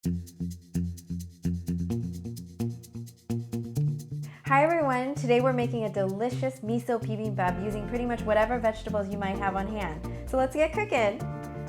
Hi everyone, today we're making a delicious miso bibimbap using pretty much whatever vegetables you might have on hand. So let's get cooking!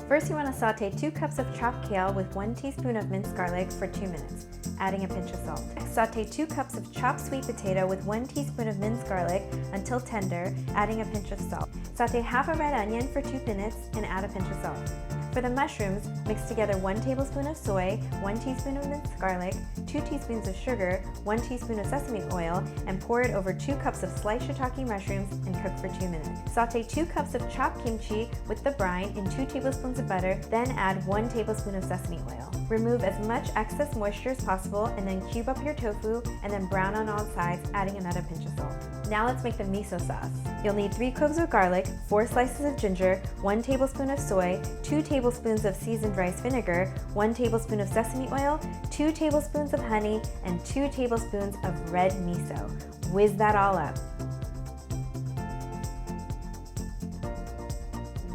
First you want to saute 2 cups of chopped kale with 1 teaspoon of minced garlic for 2 minutes, adding a pinch of salt. Next, saute 2 cups of chopped sweet potato with 1 teaspoon of minced garlic until tender, adding a pinch of salt. Saute half a red onion for 2 minutes and add a pinch of salt. For the mushrooms, mix together 1 tablespoon of soy, 1 teaspoon of minced garlic, 2 teaspoons of sugar, 1 teaspoon of sesame oil, and pour it over 2 cups of sliced shiitake mushrooms and cook for 2 minutes. Saute 2 cups of chopped kimchi with the brine in 2 tablespoons of butter, then add 1 tablespoon of sesame oil. Remove as much excess moisture as possible and then cube up your tofu and then brown on all sides, adding another pinch of salt. Now let's make the miso sauce. You'll need 3 cloves of garlic, 4 slices of ginger, 1 tablespoon of soy, 2 tablespoons of seasoned rice vinegar, 1 tablespoon of sesame oil, 2 tablespoons of honey, and 2 tablespoons of red miso. Whiz that all up.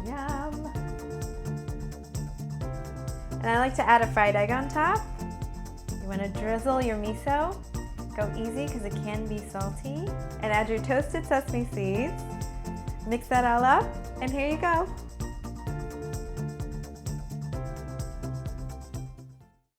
Yum! And I like to add a fried egg on top. You want to drizzle your miso. Go easy because it can be salty. And add your toasted sesame seeds. Mix that all up, and here you go.